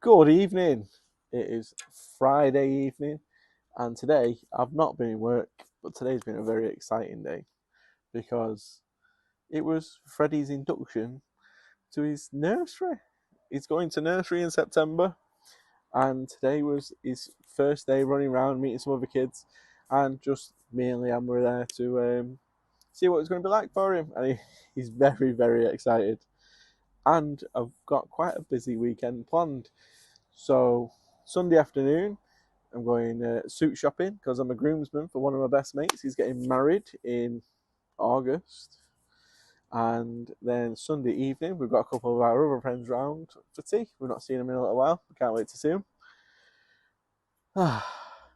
Good evening. It is Friday evening, and today I've not been in work, but today's been a very exciting day because it was Freddie's induction to his nursery. He's going to nursery in September, and today was his first day running around meeting some other kids, and just me and Liam were there to see what it's going to be like for him, and he's very, very excited. And I've got quite a busy weekend planned. So Sunday afternoon, I'm going suit shopping because I'm a groomsman for one of my best mates. He's getting married in August. And then Sunday evening, we've got a couple of our other friends round for tea. We've not seen them in a little while. We can't wait to see them.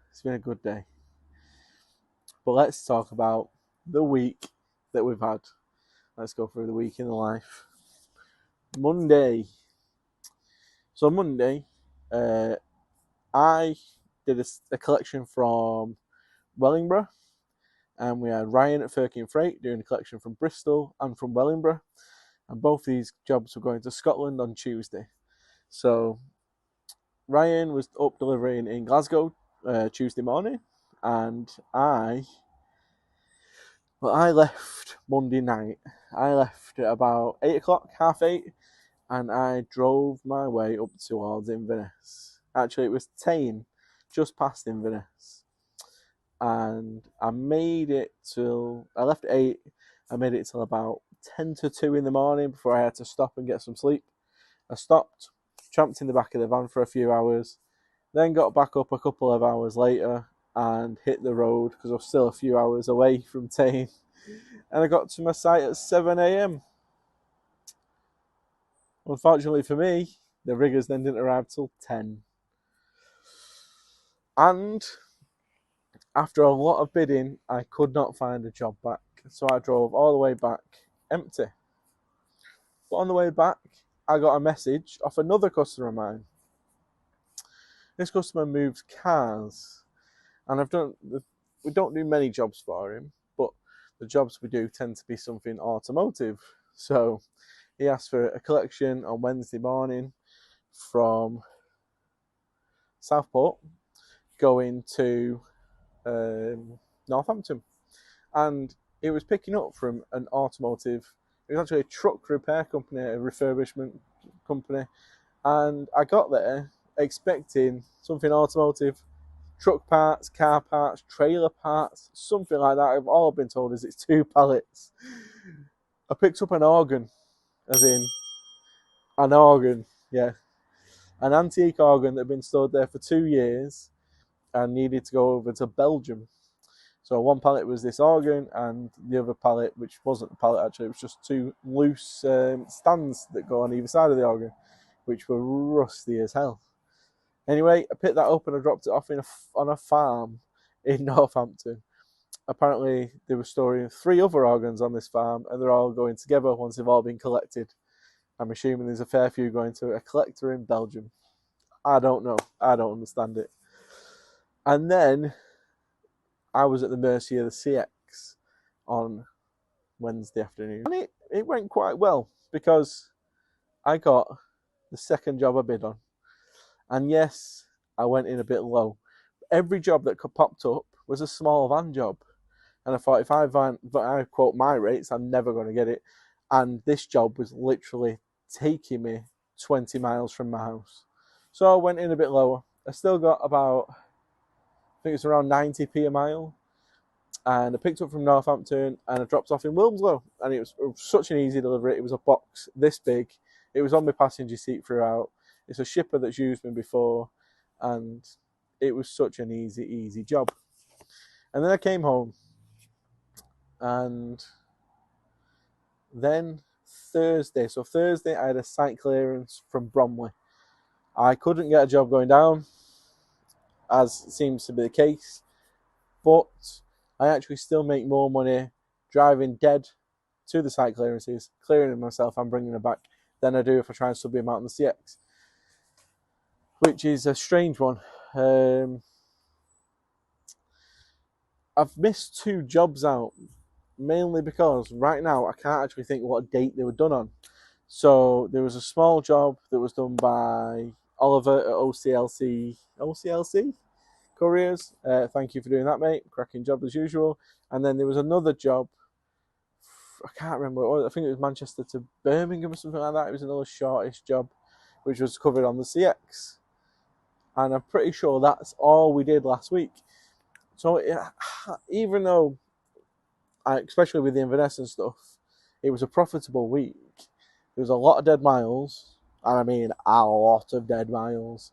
It's been a good day. But let's talk about the week that we've had. Let's go through the week in the life. Monday. So Monday, I did a collection from Wellingborough, and we had Ryan at Firkin Freight doing a collection from Bristol and from Wellingborough, and both these jobs were going to Scotland on Tuesday. So Ryan was up delivering in Glasgow Tuesday morning, and I left Monday night. I left at about 8 o'clock, half 8, and I drove my way up towards Inverness. Actually, it was Tain, just past Inverness. And I left at 8, I made it till about 10 to 2 in the morning before I had to stop and get some sleep. I stopped, tramped in the back of the van for a few hours, then got back up a couple of hours later and hit the road because I was still a few hours away from Tain. And I got to my site at 7 a.m. Unfortunately for me, the riggers then didn't arrive till 10. And after a lot of bidding, I could not find a job back. So I drove all the way back empty. But on the way back, I got a message off another customer of mine. This customer moves cars. And we don't do many jobs for him, but the jobs we do tend to be something automotive. So he asked for a collection on Wednesday morning from Southport going to Northampton, and it was picking up from an automotive. It was actually a truck repair company, a refurbishment company, and I got there expecting something automotive, truck parts, car parts, trailer parts, something like that. All I've been told is it's 2 pallets. I picked up an organ, as in an organ, yeah, an antique organ that had been stored there for 2 years and needed to go over to Belgium. So one pallet was this organ, and the other pallet, which wasn't a pallet actually, it was just 2 loose stands that go on either side of the organ, which were rusty as hell. Anyway, I picked that up and I dropped it off on a farm in Northampton. Apparently, they were storing 3 other organs on this farm, and they're all going together once they've all been collected. I'm assuming there's a fair few going to a collector in Belgium. I don't know. I don't understand it. And then I was at the mercy of the CX on Wednesday afternoon. And it went quite well because I got the second job I bid on. And yes, I went in a bit low. Every job that popped up was a small van job. And I thought if I quote my rates, I'm never going to get it. And this job was literally taking me 20 miles from my house. So I went in a bit lower. I still got about, I think it's around 90p a mile. And I picked up from Northampton and I dropped off in Wilmslow. And it was such an easy delivery. It was a box this big. It was on my passenger seat throughout. It's a shipper that's used me before. And it was such an easy job. And then I came home. And then Thursday I had a site clearance from Bromley. I couldn't get a job going down, as seems to be the case, but I actually still make more money driving dead to the site clearances, clearing them myself and bringing them back, than I do if I try and sub them out on the CX, which is a strange one. I've missed 2 jobs out, mainly because right now I can't actually think what date they were done on. So there was a small job that was done by Oliver at OCLC Couriers. Thank you for doing that, mate. Cracking job as usual. And then there was another job. I can't remember what it was. I think it was Manchester to Birmingham or something like that. It was another shortish job, which was covered on the CX. And I'm pretty sure that's all we did last week. So even though, especially with the Inverness and stuff, it was a profitable week. There was a lot of dead miles, and I mean a lot of dead miles.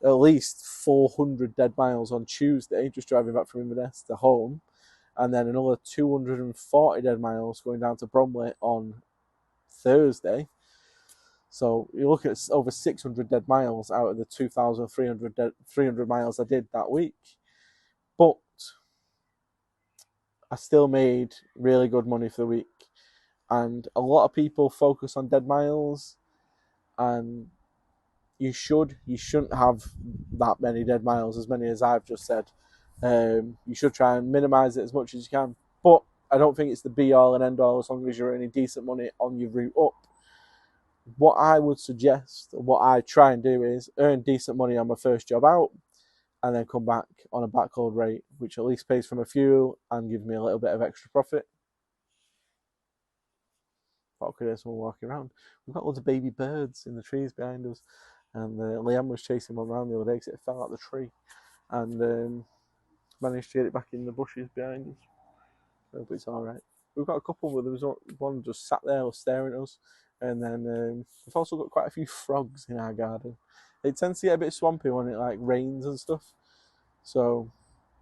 At least 400 dead miles on Tuesday, just driving back from Inverness to home. And then another 240 dead miles going down to Bromley on Thursday. So you look at over 600 dead miles out of the 2,300 miles I did that week. But I still made really good money for the week. And a lot of people focus on dead miles, and you shouldn't have that many dead miles, as many as I've just said. You should try and minimise it as much as you can. But I don't think it's the be-all and end-all as long as you're earning decent money on your route up. What I would suggest, what I try and do, is earn decent money on my first job out and then come back on a backload rate, which at least pays for my fuel and gives me a little bit of extra profit. I could hear someone walking around. We've got loads of baby birds in the trees behind us, and Liam was chasing one around the other day because it fell out the tree, and managed to get it back in the bushes behind us. So, but it's all right. We've got a couple, but there was one just sat there staring at us, and then we've also got quite a few frogs in our garden. It tends to get a bit swampy when it like rains and stuff. So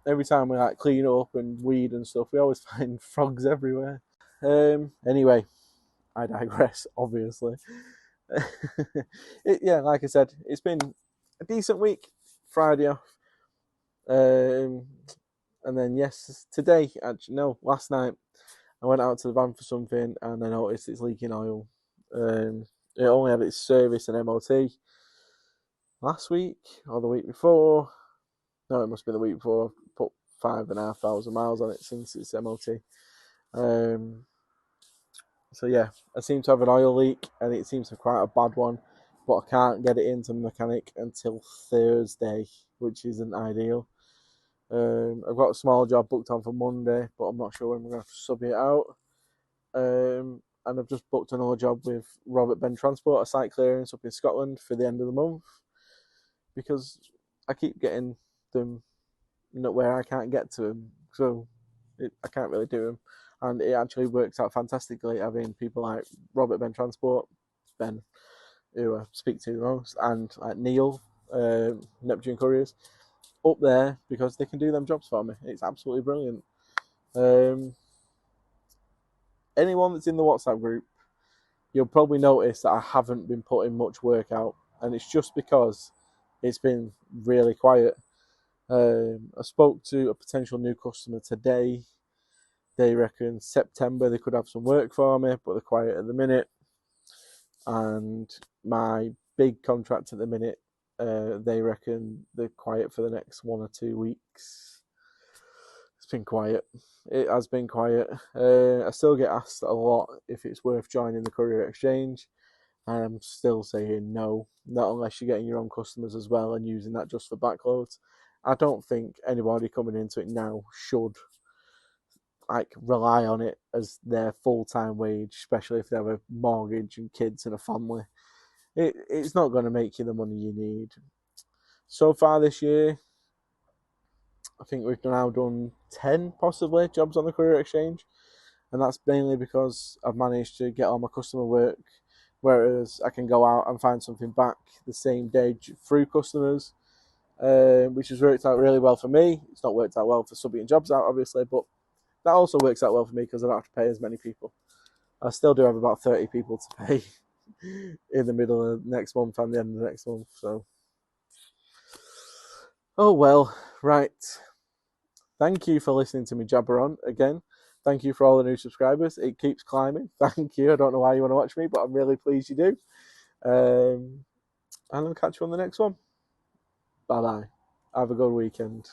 every time we like clean up and weed and stuff, we always find frogs everywhere. Anyway, I digress, obviously. Like I said, it's been a decent week. Friday off. And then last night, I went out to the van for something and I noticed it's leaking oil. It only had its service and MOT last week or the week before. No, it must be the week before. I've put 5,500 miles on it since its MOT. So yeah, I seem to have an oil leak, and it seems to be quite a bad one, but I can't get it into the mechanic until Thursday, which isn't ideal. I've got a small job booked on for Monday, but I'm not sure when we're going to sub it out. And I've just booked another job with Robert Ben Transport, a site clearance up in Scotland for the end of the month, because I keep getting them where I can't get to them, so I can't really do them. And it actually works out fantastically having people like Robert Ben Transport, Ben, who I speak to the most, and like Neil, Neptune Couriers, up there because they can do them jobs for me. It's absolutely brilliant. Anyone that's in the WhatsApp group, you'll probably notice that I haven't been putting much work out, and it's just because it's been really quiet. I spoke to a potential new customer today. They reckon September they could have some work for me, but they're quiet at the minute. And my big contract at the minute, they reckon they're quiet for the next 1 or 2 weeks. It's been quiet. It has been quiet. I still get asked a lot if it's worth joining the Courier Exchange. And I'm still saying no, not unless you're getting your own customers as well and using that just for backloads. I don't think anybody coming into it now should rely on it as their full-time wage, especially if they have a mortgage and kids and a family. It's not going to make you the money you need. So far this year, I think we've now done 10 possibly jobs on the Courier Exchange, and that's mainly because I've managed to get all my customer work, whereas I can go out and find something back the same day through customers, which has worked out really well for me. It's not worked out well for subbing jobs out, obviously, but that also works out well for me because I don't have to pay as many people. I still do have about 30 people to pay in the middle of next month and the end of the next month. So, oh well, right. Thank you for listening to me jabber on again. Thank you for all the new subscribers. It keeps climbing. Thank you. I don't know why you want to watch me, but I'm really pleased you do. And I'll catch you on the next one. Bye-bye. Have a good weekend.